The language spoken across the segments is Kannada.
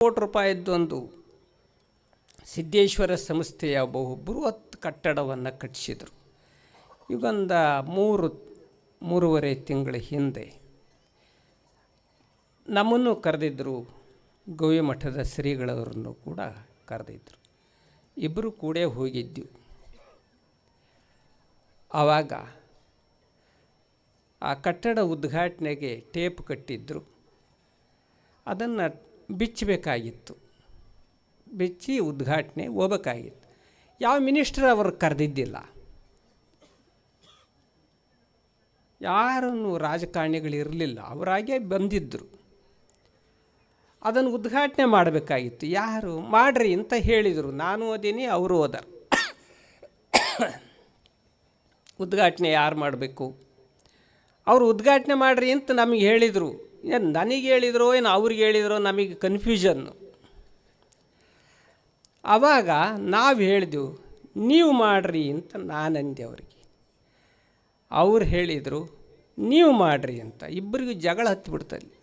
ಕೋಟಿ ರೂಪಾಯಿದ್ದೊಂದು ಸಿದ್ದೇಶ್ವರ ಸಂಸ್ಥೆಯ ಬೃಹತ್ ಕಟ್ಟಡವನ್ನು ಕಟ್ಟಿಸಿದರು. ಈಗೊಂದು 3.5 ತಿಂಗಳ ಹಿಂದೆ ನಮ್ಮನ್ನು ಕರೆದಿದ್ದರು, ಗವಿ ಮಠದ ಶ್ರೀಗಳವರನ್ನು ಕೂಡ ಕರೆದಿದ್ದರು. ಇಬ್ಬರು ಕೂಡ ಹೋಗಿದ್ದೆವು. ಆವಾಗ ಆ ಕಟ್ಟಡ ಉದ್ಘಾಟನೆಗೆ ಟೇಪ್ ಕಟ್ಟಿದ್ದರು. ಅದನ್ನು ಬಿಚ್ಚಬೇಕಾಗಿತ್ತು, ಬಿಚ್ಚಿ ಉದ್ಘಾಟನೆ ಹೋಗಬೇಕಾಗಿತ್ತು. ಯಾವ ಮಿನಿಸ್ಟರ್ ಅವರು ಕರೆದಿದ್ದಿಲ್ಲ, ಯಾರನ್ನು ರಾಜಕಾರಣಿಗಳಿರಲಿಲ್ಲ, ಅವರಾಗೆ ಬಂದಿದ್ದರು. ಅದನ್ನು ಉದ್ಘಾಟನೆ ಮಾಡಬೇಕಾಗಿತ್ತು. ಯಾರು ಮಾಡ್ರಿ ಅಂತ ಹೇಳಿದರು. ನಾನು ಓದೀನಿ, ಅವರು ಓದಾರ. ಉದ್ಘಾಟನೆ ಯಾರು ಮಾಡಬೇಕು? ಅವರು ಉದ್ಘಾಟನೆ ಮಾಡಿರಿ ಅಂತ ನಮಗೆ ಹೇಳಿದರು. ಏನು ನನಗೆ ಹೇಳಿದ್ರೋ ಏನು ಅವ್ರಿಗೆ ಹೇಳಿದ್ರೋ ನಮಗೆ ಕನ್ಫ್ಯೂಷನ್ನು. ಆವಾಗ ನಾವು ಹೇಳಿದೆವು, ನೀವು ಮಾಡಿರಿ ಅಂತ ನಾನು ಅಂದೆ ಅವರಿಗೆ. ಅವ್ರು ಹೇಳಿದರು ನೀವು ಮಾಡಿರಿ ಅಂತ. ಇಬ್ಬರಿಗೂ ಜಗಳ ಹತ್ತಿಬಿಡ್ತಲ್ಲಿ.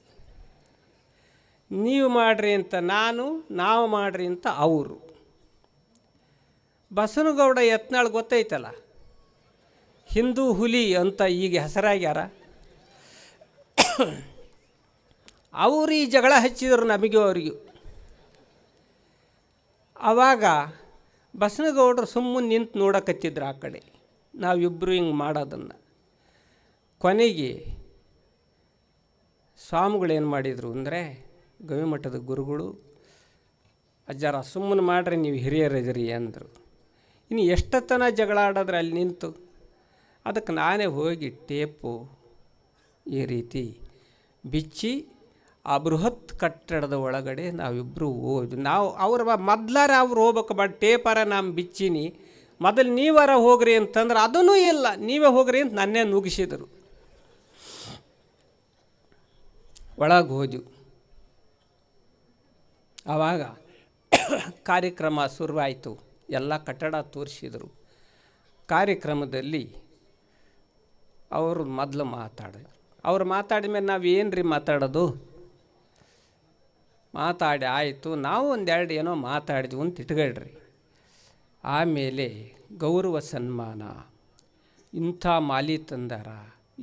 ನೀವು ಮಾಡಿರಿ ಅಂತ ನಾನು, ನಾವು ಮಾಡಿರಿ ಅಂತ ಅವರು. ಬಸವನಗೌಡ ಯತ್ನಾಳ್ ಗೊತ್ತೈತಲ್ಲ, ಹಿಂದೂ ಹುಲಿ ಅಂತ ಈಗ ಹೆಸರಾಗ್ಯಾರ. ಅವರು ಈ ಜಗಳ ಹಚ್ಚಿದರು ನಮಗೂ ಅವರಿಗೂ. ಆವಾಗ ಬಸವನಗೌಡರು ಸುಮ್ಮನೆ ನಿಂತು ನೋಡಕತ್ತಿದ್ರು ಆ ಕಡೆ, ನಾವಿಬ್ಬರು ಹಿಂಗೆ ಮಾಡೋದನ್ನು. ಕೊನೆಗೆ ಸ್ವಾಮಿಗಳೇನು ಮಾಡಿದರು ಅಂದರೆ, ಗವಿಮಠದ ಗುರುಗಳು, ಅಜ್ಜಾರ ಸುಮ್ಮನೆ ಮಾಡ್ರಿ, ನೀವು ಹಿರಿಯರಿದ್ರಿ ಅಂದರು. ಇನ್ನು ಎಷ್ಟೊತ್ತನ ಜಗಳ ಆಡೋದ್ರೆ ಅಲ್ಲಿ ನಿಂತು. ಅದಕ್ಕೆ ನಾನೇ ಹೋಗಿ ಟೇಪು ಈ ರೀತಿ ಬಿಚ್ಚಿ ಆ ಬೃಹತ್ ಕಟ್ಟಡದ ಒಳಗಡೆ ನಾವಿಬ್ಬರು ಹೋದ್ವಿ. ನಾವು ಅವ್ರ ಮೊದ್ಲಾರ ಅವ್ರು ಹೋಗ್ಬೇಕು, ಬಟ್ ಟೇಪಾರ ನಾನು ಬಿಚ್ಚೀನಿ, ಮೊದಲು ನೀವಾರ ಹೋಗ್ರಿ ಅಂತಂದ್ರೆ ಅದೂ ಇಲ್ಲ, ನೀವೇ ಹೋಗ್ರಿ ಅಂತ ನನ್ನೇ ನುಗ್ಗಿಸಿದರು. ಒಳಗೆ ಹೋದ್ವಿ. ಆವಾಗ ಕಾರ್ಯಕ್ರಮ ಶುರುವಾಯಿತು. ಎಲ್ಲ ಕಟ್ಟಡ ತೋರಿಸಿದರು. ಕಾರ್ಯಕ್ರಮದಲ್ಲಿ ಅವರು ಮೊದಲು ಮಾತಾಡಿದ್ರು. ಅವ್ರು ಮಾತಾಡಿದ ಮೇಲೆ ನಾವು ಏನು ರೀ ಮಾತಾಡೋದು? ಮಾತಾಡಿ ಆಯಿತು, ನಾವು ಒಂದೆರಡು ಏನೋ ಮಾತಾಡಿದ್ವು ಅಂತ ಇಟ್ಕೊಳ್ರಿ. ಆಮೇಲೆ ಗೌರವ ಸನ್ಮಾನ, ಇಂಥ ಮಾಲಿ ತಂದಾರ,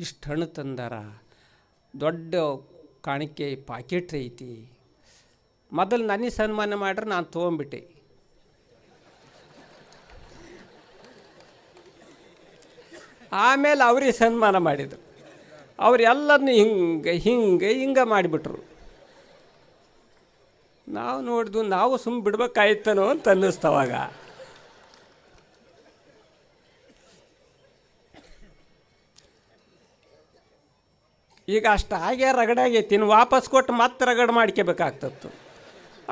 ಇಷ್ಟು ಹಣ್ಣು ತಂದಾರ, ದೊಡ್ಡ ಕಾಣಿಕೆ ಪಾಕೆಟ್ ಐತಿ. ಮೊದಲು ನನಗೆ ಸನ್ಮಾನ ಮಾಡ್ರೆ ನಾನು ತೊಗೊಂಬಿಟ್ಟೆ. ಆಮೇಲೆ ಅವ್ರಿಗೆ ಸನ್ಮಾನ ಮಾಡಿದರು. ಅವ್ರು ಎಲ್ಲರನ್ನೂ ಹಿಂಗೆ ಮಾಡಿಬಿಟ್ರು. ನಾವು ನೋಡಿದ್ವು, ನಾವು ಸುಮ್ಮನೆ ಬಿಡ್ಬೇಕಾಯ್ತನೋ ಅಂತ ಅನ್ನಿಸ್ತವಾಗ. ಈಗ ಅಷ್ಟು ಹಾಗೆ ರಗಡಾಗೈತಿ, ಇನ್ನು ವಾಪಸ್ ಕೊಟ್ಟು ಮತ್ತೆ ರಗಡ ಮಾಡ್ಕೋಬೇಕಾಗ್ತತ್ತು.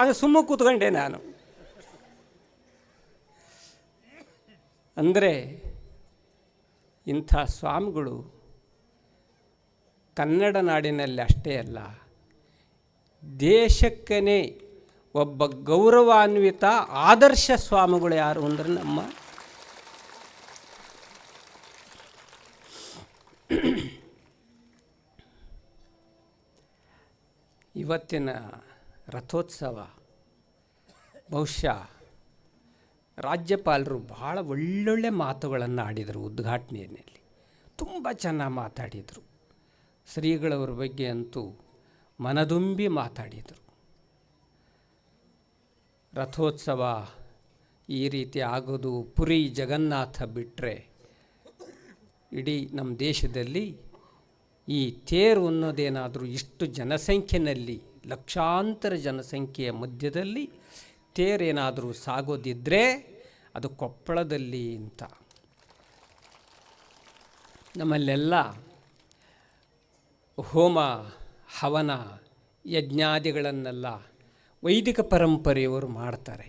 ಆಗ ಸುಮ್ಮನೆ ಕೂತ್ಕೊಂಡೆ ನಾನು. ಅಂದರೆ ಇಂಥ ಸ್ವಾಮಿಗಳು ಕನ್ನಡ ನಾಡಿನಲ್ಲಿ ಅಷ್ಟೇ ಅಲ್ಲ, ದೇಶಕ್ಕೇ ಒಬ್ಬ ಗೌರವಾನ್ವಿತ ಆದರ್ಶ ಸ್ವಾಮಿಗಳು ಯಾರು ಅಂದರೆ ನಮ್ಮ ಇವತ್ತಿನ ರಥೋತ್ಸವ ಬಹುಶಃ ರಾಜ್ಯಪಾಲರು ಭಾಳ ಒಳ್ಳೊಳ್ಳೆ ಮಾತುಗಳನ್ನು ಆಡಿದರು. ಉದ್ಘಾಟನೆಯಲ್ಲಿ ತುಂಬ ಚೆನ್ನಾಗಿ ಮಾತಾಡಿದರು. ಶ್ರೀಗಳವ್ರ ಬಗ್ಗೆ ಅಂತೂ ಮನದುಂಬಿ ಮಾತಾಡಿದರು. ರಥೋತ್ಸವ ಈ ರೀತಿ ಆಗೋದು ಪುರಿ ಜಗನ್ನಾಥ ಬಿಟ್ಟರೆ ಇಡೀ ನಮ್ಮ ದೇಶದಲ್ಲಿ ಈ ತೇರು ಅನ್ನೋದೇನಾದರೂ ಇಷ್ಟು ಜನಸಂಖ್ಯೆಯಲ್ಲಿ, ಲಕ್ಷಾಂತರ ಜನಸಂಖ್ಯೆಯ ಮಧ್ಯದಲ್ಲಿ ತೇರೇನಾದರೂ ಸಾಗೋದಿದ್ದರೆ ಅದು ಕೊಪ್ಪಳದಲ್ಲಿ ಅಂತ. ನಮ್ಮಲ್ಲೆಲ್ಲ ಹೋಮ ಹವನ ಯಜ್ಞಾದಿಗಳನ್ನೆಲ್ಲ ವೈದಿಕ ಪರಂಪರೆಯವರು ಮಾಡ್ತಾರೆ.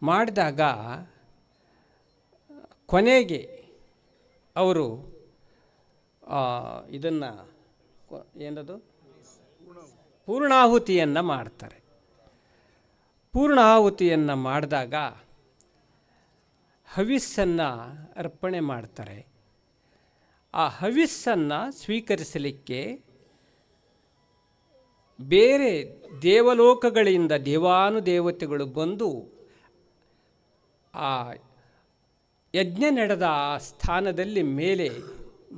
ಮಾಡಿದಾಗ ಕೊನೆಗೆ ಅವರು ಇದನ್ನು ಏನದು ಪೂರ್ಣಾಹುತಿಯನ್ನು ಮಾಡ್ತಾರೆ. ಪೂರ್ಣಾಹುತಿಯನ್ನು ಮಾಡಿದಾಗ ಹವಿಸ್ಸನ್ನು ಅರ್ಪಣೆ ಮಾಡ್ತಾರೆ. ಆ ಹವಿಸ್ಸನ್ನು ಸ್ವೀಕರಿಸಲಿಕ್ಕೆ ಬೇರೆ ದೇವಲೋಕಗಳಿಂದ ದೇವಾನುದೇವತೆಗಳು ಬಂದು ಆ ಯಜ್ಞ ನಡೆದ ಆ ಸ್ಥಾನದಲ್ಲಿ ಮೇಲೆ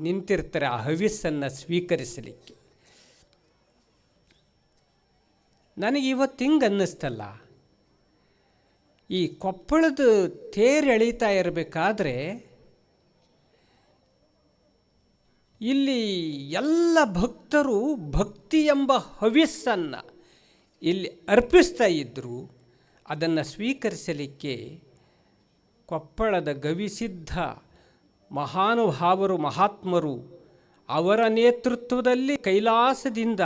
ನಿಂತಿರ್ತಾರೆ ಆ ಹವಿಸ್ಸನ್ನು ಸ್ವೀಕರಿಸಲಿಕ್ಕೆ. ನನಗೆ ಇವತ್ತು ಹಿಂಗೆ ಅನ್ನಿಸ್ತಲ್ಲ, ಈ ಕೊಪ್ಪಳದ ತೇರು ಎಳೀತಾ ಇರಬೇಕಾದ್ರೆ ಇಲ್ಲಿ ಎಲ್ಲ ಭಕ್ತರು ಭಕ್ತಿ ಎಂಬ ಹವಿಸ್ಸನ್ನು ಇಲ್ಲಿ ಅರ್ಪಿಸ್ತಾ ಇದ್ದರು. ಅದನ್ನು ಸ್ವೀಕರಿಸಲಿಕ್ಕೆ ಕೊಪ್ಪಳದ ಗವಿಸಿದ್ಧ ಮಹಾನುಭಾವರು ಮಹಾತ್ಮರು ಅವರ ನೇತೃತ್ವದಲ್ಲಿ ಕೈಲಾಸದಿಂದ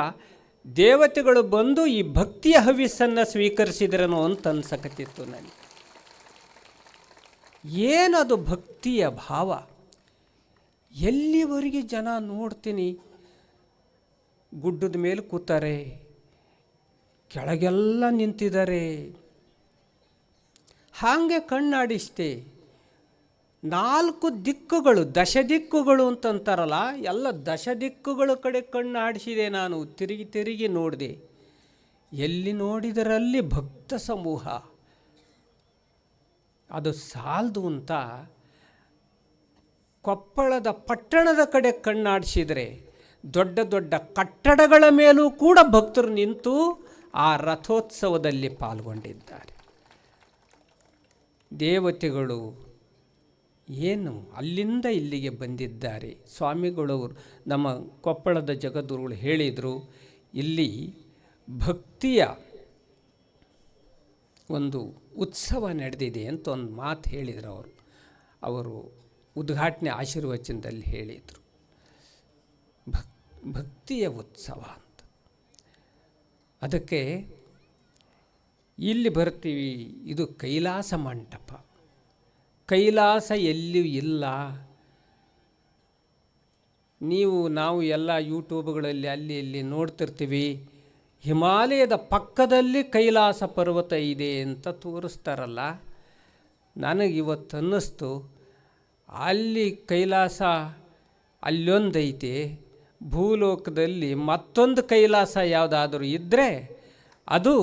ದೇವತೆಗಳು ಬಂದು ಈ ಭಕ್ತಿಯ ಹವಿಸ್ಸನ್ನು ಸ್ವೀಕರಿಸಿದ್ರನೋ ಅಂತ ಅನ್ಸಕತ್ತಿತ್ತು ನನಗೆ. ಏನದು ಭಕ್ತಿಯ ಭಾವ? ಎಲ್ಲಿವರೆಗೆ ಜನ ನೋಡ್ತೀನಿ, ಗುಡ್ಡದ ಮೇಲೆ ಕೂತಾರೆ, ಕೆಳಗೆಲ್ಲ ನಿಂತಿದ್ದಾರೆ, ಹಾಗೆ ಕಣ್ಣಾಡಿಸ್ತೆ. 4 ದಿಕ್ಕುಗಳು, ದಶದಿಕ್ಕುಗಳು ಅಂತಂತಾರಲ್ಲ, ಎಲ್ಲ ದಶದಿಕ್ಕುಗಳ ಕಡೆ ಕಣ್ಣಾಡಿಸಿದೆ. ನಾನು ತಿರುಗಿ ತಿರುಗಿ ನೋಡಿದೆ, ಎಲ್ಲಿ ನೋಡಿದರಲ್ಲಿ ಭಕ್ತ ಸಮೂಹ. ಅದು ಸಾಲದು ಅಂತ ಕೊಪ್ಪಳದ ಪಟ್ಟಣದ ಕಡೆ ಕಣ್ಣಾಡಿಸಿದರೆ ದೊಡ್ಡ ದೊಡ್ಡ ಕಟ್ಟಡಗಳ ಮೇಲೂ ಕೂಡ ಭಕ್ತರು ನಿಂತು ಆ ರಥೋತ್ಸವದಲ್ಲಿ ಪಾಲ್ಗೊಂಡಿದ್ದಾರೆ. ದೇವತೆಗಳು ಏನು ಅಲ್ಲಿಂದ ಇಲ್ಲಿಗೆ ಬಂದಿದ್ದಾರೆ. ಸ್ವಾಮಿಗಳವರು ನಮ್ಮ ಕೊಪ್ಪಳದ ಜಗದ್ಗುರುಗಳು ಹೇಳಿದರು, ಇಲ್ಲಿ ಭಕ್ತಿಯ ಒಂದು ಉತ್ಸವ ನಡೆದಿದೆ ಅಂತ ಒಂದು ಮಾತು ಹೇಳಿದರು. ಅವರು ಉದ್ಘಾಟನೆ ಆಶೀರ್ವಚನದಲ್ಲಿ ಹೇಳಿದರು, ಭಕ್ತಿಯ ಉತ್ಸವ ಅಂತ. ಅದಕ್ಕೆ ಇಲ್ಲಿ ಬರ್ತೀವಿ, ಇದು ಕೈಲಾಸ ಮಂಟಪ. ಕೈಲಾಸ ಎಲ್ಲಿಯೂ ಇಲ್ಲ. ನಾವು ಎಲ್ಲ ಯೂಟ್ಯೂಬ್ಗಳಲ್ಲಿ ಅಲ್ಲಿ ಇಲ್ಲಿ ನೋಡ್ತಿರ್ತೀವಿ, ಹಿಮಾಲಯದ ಪಕ್ಕದಲ್ಲಿ ಕೈಲಾಸ ಪರ್ವತ ಇದೆ ಅಂತ ತೋರಿಸ್ತಾರಲ್ಲ. ನನಗಿವತ್ತು ಅನ್ನಿಸ್ತು, ಅಲ್ಲಿ ಕೈಲಾಸ ಅಲ್ಲೊಂದೈತೆ, ಭೂಲೋಕದಲ್ಲಿ ಮತ್ತೊಂದು ಕೈಲಾಸ ಯಾವುದಾದ್ರೂ ಇದ್ದರೆ ಅದು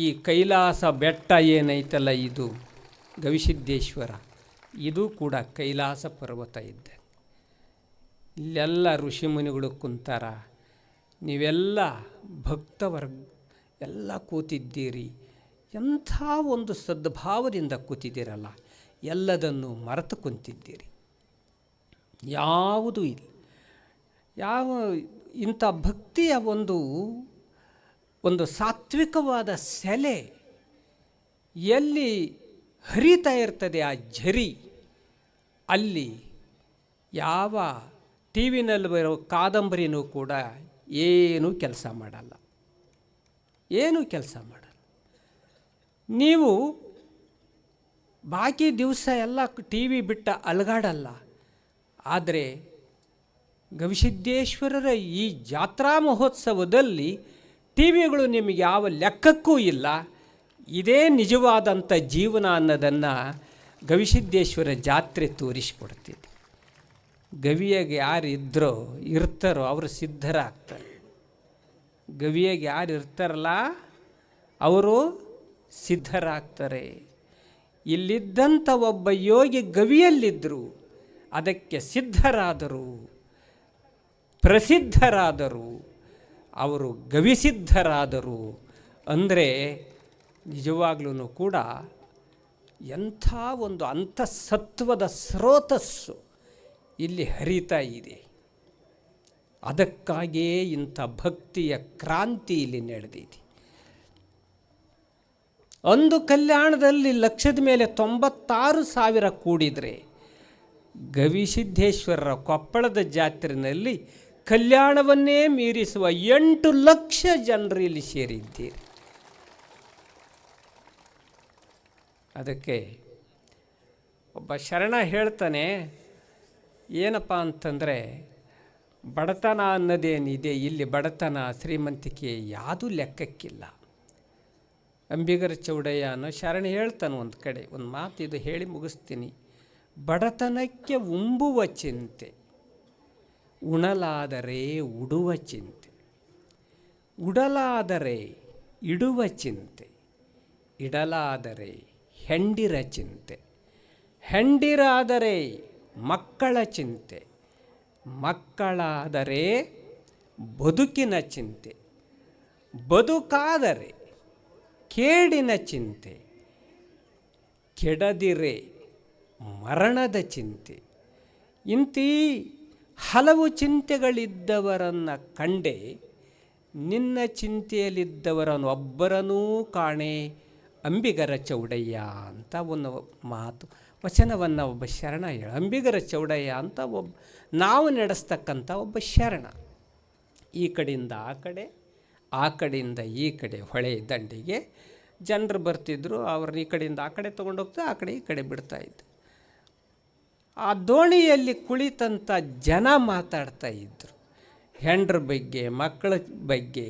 ಈ ಕೈಲಾಸ ಬೆಟ್ಟ ಏನೈತಲ್ಲ, ಇದು ಗವಿಸಿದ್ದೇಶ್ವರ, ಇದು ಕೂಡ ಕೈಲಾಸ ಪರ್ವತ ಇದ್ದ. ಇಲ್ಲೆಲ್ಲ ಋಷಿಮುನಿಗಳು ಕುಂತಾರ, ನೀವೆಲ್ಲ ಭಕ್ತವರ್ಗ ಎಲ್ಲ ಕೂತಿದ್ದೀರಿ. ಎಂಥ ಒಂದು ಸದ್ಭಾವದಿಂದ ಕೂತಿದ್ದೀರಲ್ಲ, ಎಲ್ಲದನ್ನು ಮರೆತು ಕುಂತಿದ್ದೀರಿ. ಯಾವುದೂ ಇಲ್ಲ. ಇಂಥ ಭಕ್ತಿಯ ಒಂದು ಸಾತ್ವಿಕವಾದ ಸೆಲೆ ಎಲ್ಲಿ ಹರಿತಾ ಇರ್ತದೆ ಆ ಝರಿ, ಅಲ್ಲಿ ಯಾವ ಟಿ ವಿನಲ್ಲಿ ಬರೋ ಕಾದಂಬರಿನೂ ಕೂಡ ಏನೂ ಕೆಲಸ ಮಾಡಲ್ಲ. ನೀವು ಬಾಕಿ ದಿವಸ ಎಲ್ಲ ಟಿ ವಿ ಬಿಟ್ಟ ಅಲಗಾಡಲ್ಲ. ಆದರೆ ಗವಿಸಿದ್ದೇಶ್ವರರ ಈ ಜಾತ್ರಾ ಮಹೋತ್ಸವದಲ್ಲಿ ಟಿ ವಿಗಳು ನಿಮಗೆ ಯಾವ ಲೆಕ್ಕಕ್ಕೂ ಇಲ್ಲ. ಇದೇ ನಿಜವಾದಂಥ ಜೀವನ ಅನ್ನೋದನ್ನು ಗವಿಸಿದ್ದೇಶ್ವರ ಜಾತ್ರೆ ತೋರಿಸಿಕೊಡ್ತಿದೆ. ಗವಿಯಾಗೆ ಯಾರು ಇರ್ತಾರೋ ಅವರು ಸಿದ್ಧರಾಗ್ತಾರೆ. ಗವಿಯಾಗೆ ಯಾರು ಇರ್ತಾರಲ್ಲ ಅವರು ಸಿದ್ಧರಾಗ್ತಾರೆ. ಇಲ್ಲಿದ್ದಂಥ ಒಬ್ಬ ಯೋಗಿ ಗವಿಯಲ್ಲಿದ್ದರು, ಅದಕ್ಕೆ ಸಿದ್ಧರಾದರು, ಪ್ರಸಿದ್ಧರಾದರು, ಅವರು ಗವಿಸಿದ್ಧರಾದರು. ಅಂದರೆ ನಿಜವಾಗ್ಲೂ ಕೂಡ ಎಂಥ ಒಂದು ಅಂತಃಸತ್ವದ ಸ್ರೋತಸ್ಸು ಇಲ್ಲಿ ಹರಿತಾ ಇದೆ. ಅದಕ್ಕಾಗಿಯೇ ಇಂಥ ಭಕ್ತಿಯ ಕ್ರಾಂತಿ ಇಲ್ಲಿ ನಡೆದಿದೆ. ಒಂದು ಕಲ್ಯಾಣದಲ್ಲಿ ಲಕ್ಷದ ಮೇಲೆ 96,000 ಕೂಡಿದರೆ, ಗವಿಸಿದ್ದೇಶ್ವರರ ಕೊಪ್ಪಳದ ಜಾತ್ರೆಯಲ್ಲಿ ಕಲ್ಯಾಣವನ್ನೇ ಮೀರಿಸುವ 8 ಲಕ್ಷ ಜನರು ಇಲ್ಲಿ ಸೇರಿದ್ದೀರಿ. ಅದಕ್ಕೆ ಒಬ್ಬ ಶರಣ ಹೇಳ್ತಾನೆ, ಏನಪ್ಪ ಅಂತಂದರೆ, ಬಡತನ ಅನ್ನೋದೇನಿದೆ ಇಲ್ಲಿ, ಬಡತನ ಶ್ರೀಮಂತಿಕೆ ಯಾವುದೂ ಲೆಕ್ಕಕ್ಕಿಲ್ಲ. ಅಂಬಿಗರ ಚೌಡಯ್ಯ ಅನ್ನೋ ಶರಣ ಹೇಳ್ತಾನೆ ಒಂದು ಕಡೆ, ಒಂದು ಮಾತು ಇದು ಹೇಳಿ ಮುಗಿಸ್ತೀನಿ. ಬಡತನಕ್ಕೆ ಉಂಬುವ ಚಿಂತೆ, ಉಣಲಾದರೆ ಉಡುವ ಚಿಂತೆ. ಉಡಲಾದರೆ ಇಡುವ ಚಿಂತೆ, ಇಡಲಾದರೆ ಹೆಂಡಿರ ಚಿಂತೆ, ಹೆಂಡಿರಾದರೆ ಮಕ್ಕಳ ಚಿಂತೆ, ಮಕ್ಕಳಾದರೆ ಬದುಕಿನ ಚಿಂತೆ, ಬದುಕಾದರೆ ಕೇಡಿನ ಚಿಂತೆ, ಕೆಡದಿರೆ ಮರಣದ ಚಿಂತೆ. ಇಂತೀ ಹಲವು ಚಿಂತೆಗಳಿದ್ದವರನ್ನು ಕಂಡೆ, ನಿನ್ನ ಚಿಂತೆಯಲ್ಲಿದ್ದವರನ್ನು ಒಬ್ಬರನ್ನೂ ಕಾಣೆ ಅಂಬಿಗರ ಚೌಡಯ್ಯ ಅಂತ ಒಂದು ಮಾತು ವಚನವನ್ನು ಒಬ್ಬ ಶರಣ ಹೇಳ. ಅಂಬಿಗರ ಚೌಡಯ್ಯ ಅಂತ ನಾವು ನಡೆಸ್ತಕ್ಕಂಥ ಒಬ್ಬ ಶರಣ. ಈ ಕಡೆಯಿಂದ ಆ ಕಡೆ, ಆ ಕಡೆಯಿಂದ ಈ ಕಡೆ ಹೊಳೆ ದಂಡಿಗೆ ಜನರು ಬರ್ತಿದ್ರು. ಅವ್ರನ್ನ ಈ ಕಡೆಯಿಂದ ಆ ಕಡೆ ತೊಗೊಂಡೋಗ್ತಾ, ಆ ಕಡೆ ಈ ಕಡೆ ಬಿಡ್ತಾಯಿದ್ದು. ಆ ದೋಣಿಯಲ್ಲಿ ಕುಳಿತಂಥ ಜನ ಮಾತಾಡ್ತಾ ಇದ್ದರು. ಹೆಂಡ್ರ ಬಗ್ಗೆ, ಮಕ್ಕಳ ಬಗ್ಗೆ,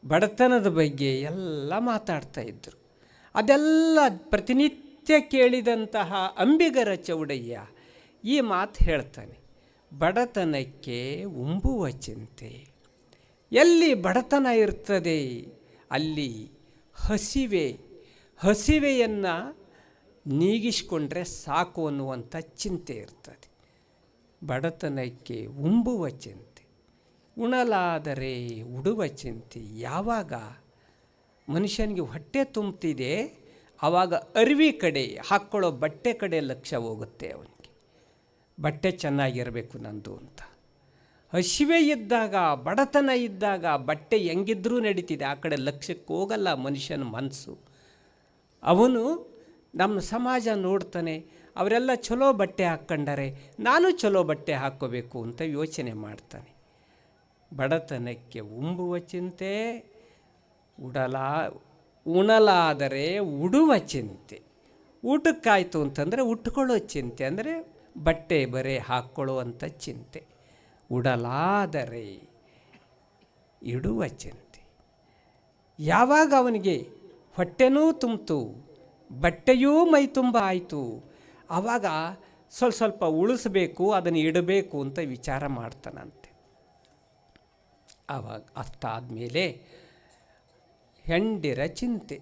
ಬಡತನದ ಬಗ್ಗೆ ಎಲ್ಲ ಮಾತಾಡ್ತಾ ಇದ್ದರು. ಅದೆಲ್ಲ ಪ್ರತಿನಿತ್ಯ ಕೇಳಿದಂತಹ ಅಂಬಿಗರ ಚೌಡಯ್ಯ ಈ ಮಾತು ಹೇಳ್ತಾನೆ, ಬಡತನಕ್ಕೆ ಉಂಬುವ ಚಿಂತೆ. ಎಲ್ಲಿ ಬಡತನ ಇರ್ತದೆ ಅಲ್ಲಿ ಹಸಿವೆಯನ್ನು ನೀಗಿಸಿಕೊಂಡ್ರೆ ಸಾಕು ಅನ್ನುವಂಥ ಚಿಂತೆ ಇರ್ತದೆ. ಬಡತನಕ್ಕೆ ಉಂಬುವ ಚಿಂತೆ, ಉಣಲಾದರೆ ಉಡುವ ಚಿಂತೆ. ಯಾವಾಗ ಮನುಷ್ಯನಿಗೆ ಹೊಟ್ಟೆ ತುಂಬ್ತಿದೆ ಆವಾಗ ಅರಿವಿ ಕಡೆ, ಹಾಕ್ಕೊಳ್ಳೋ ಬಟ್ಟೆ ಕಡೆ ಲಕ್ಷ್ಯ ಹೋಗುತ್ತೆ ಅವನಿಗೆ. ಬಟ್ಟೆ ಚೆನ್ನಾಗಿರಬೇಕು ನಂದು ಅಂತ. ಹಸಿವೆ ಇದ್ದಾಗ, ಬಡತನ ಇದ್ದಾಗ ಬಟ್ಟೆ ಹೆಂಗಿದ್ರೂ ನಡೀತಿದೆ, ಆ ಕಡೆ ಲಕ್ಷ್ಯಕ್ಕೆ ಹೋಗಲ್ಲ ಮನುಷ್ಯನ ಮನಸ್ಸು. ಅವನು ನಮ್ಮ ಸಮಾಜ ನೋಡ್ತಾನೆ, ಅವರೆಲ್ಲ ಚಲೋ ಬಟ್ಟೆ ಹಾಕ್ಕೊಂಡರೆ ನಾನು ಚಲೋ ಬಟ್ಟೆ ಹಾಕ್ಕೋಬೇಕು ಅಂತ ಯೋಚನೆ ಮಾಡ್ತಾನೆ. ಬಡತನಕ್ಕೆ ಉಂಬುವ ಚಿಂತೆ, ಉಣಲಾದರೆ ಉಡುವ ಚಿಂತೆ. ಊಟಕ್ಕಾಯ್ತು ಅಂತಂದರೆ ಉಟ್ಕೊಳ್ಳೋ ಚಿಂತೆ, ಅಂದರೆ ಬಟ್ಟೆ ಬರೆ ಹಾಕ್ಕೊಳ್ಳುವಂಥ ಚಿಂತೆ. ಉಡಲಾದರೆ ಇಡುವ ಚಿಂತೆ. ಯಾವಾಗ ಅವನಿಗೆ ಹೊಟ್ಟೆನೂ ತುಂಬಿತು, ಬಟ್ಟೆಯೂ ಮೈ ತುಂಬ ಆಯಿತು, ಆವಾಗ ಸ್ವಲ್ಪ ಉಳಿಸ್ಬೇಕು, ಅದನ್ನು ಇಡಬೇಕು ಅಂತ ವಿಚಾರ ಮಾಡ್ತಾನಂತೆ. ಆವಾಗ ಅಷ್ಟಾದಮೇಲೆ ಹೆಂಡಿರ ಚಿಂತೆ.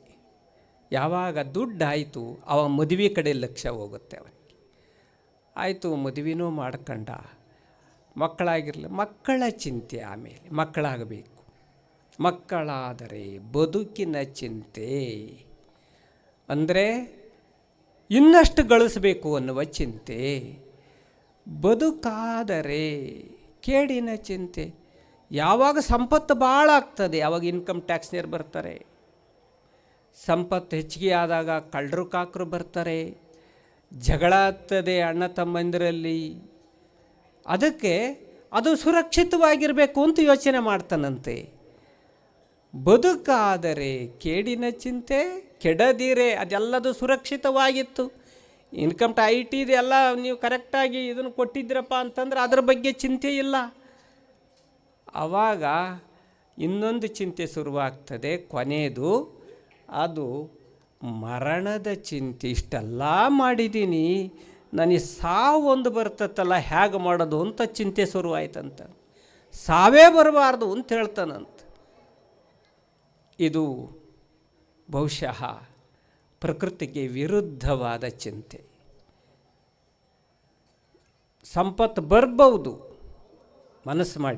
ಯಾವಾಗ ದುಡ್ಡಾಯಿತು ಅವ ಮದುವೆ ಕಡೆ ಲಕ್ಷ್ಯ ಹೋಗುತ್ತೆ ಅವನಿಗೆ. ಆಯಿತು, ಮದುವೆನೂ ಮಾಡ್ಕೊಂಡ, ಮಕ್ಕಳಾಗಿರಲಿ, ಮಕ್ಕಳ ಚಿಂತೆ. ಆಮೇಲೆ ಮಕ್ಕಳಾಗಬೇಕು, ಮಕ್ಕಳಾದರೆ ಬದುಕಿನ ಚಿಂತೆ. ಅಂದರೆ ಇನ್ನಷ್ಟು ಗಳಿಸಬೇಕು ಅನ್ನುವ ಚಿಂತೆ. ಬದುಕಾದರೆ ಕೇಡಿನ ಚಿಂತೆ. ಯಾವಾಗ ಸಂಪತ್ತು ಭಾಳ ಆಗ್ತದೆ ಆವಾಗ ಇನ್ಕಮ್ ಟ್ಯಾಕ್ಸ್ನವ್ರು ಬರ್ತಾರೆ. ಸಂಪತ್ತು ಹೆಚ್ಚಿಗೆ ಆದಾಗ ಕಳ್ಳರು ಕಾಕರು ಬರ್ತಾರೆ, ಜಗಳ ಆಗ್ತದೆ ಅಣ್ಣ ತಮ್ಮಂದಿರಲ್ಲಿ. ಅದಕ್ಕೆ ಅದು ಸುರಕ್ಷಿತವಾಗಿರಬೇಕು ಅಂತ ಯೋಚನೆ ಮಾಡ್ತಾನಂತೆ. ಬದುಕಾದರೆ ಕೇಡಿನ ಚಿಂತೆ, ಕೆಡದಿರೆ ಅದೆಲ್ಲದು ಸುರಕ್ಷಿತವಾಗಿತ್ತು. ಇನ್ಕಮ್ IT ಇದೆಲ್ಲ ನೀವು ಕರೆಕ್ಟಾಗಿ ಇದನ್ನು ಕೊಟ್ಟಿದ್ದೀರಪ್ಪ ಅಂತಂದ್ರೆ ಅದ್ರ ಬಗ್ಗೆ ಚಿಂತೆ ಇಲ್ಲ. ಆವಾಗ ಇನ್ನೊಂದು ಚಿಂತೆ ಶುರುವಾಗ್ತದೆ, ಕೊನೆಯದು ಅದು ಮರಣದ ಚಿಂತೆ. ಇಷ್ಟೆಲ್ಲ ಮಾಡಿದ್ದೀನಿ, ನನಗೆ ಸಾವು ಒಂದು ಬರ್ತತ್ತಲ್ಲ, ಹೇಗೆ ಮಾಡೋದು ಅಂತ ಚಿಂತೆ ಶುರುವಾಯ್ತಂತ. ಸಾವೇ ಬರಬಾರ್ದು ಅಂತ ಹೇಳ್ತಾನಂತ. ಇದು ಬಹುಶಃ ಪ್ರಕೃತಿಗೆ ವಿರುದ್ಧವಾದ ಚಿಂತೆ. ಸಂಪತ್ತು ಬರ್ಬೋದು, ಮನಸ್ಸು ಮಾಡಿ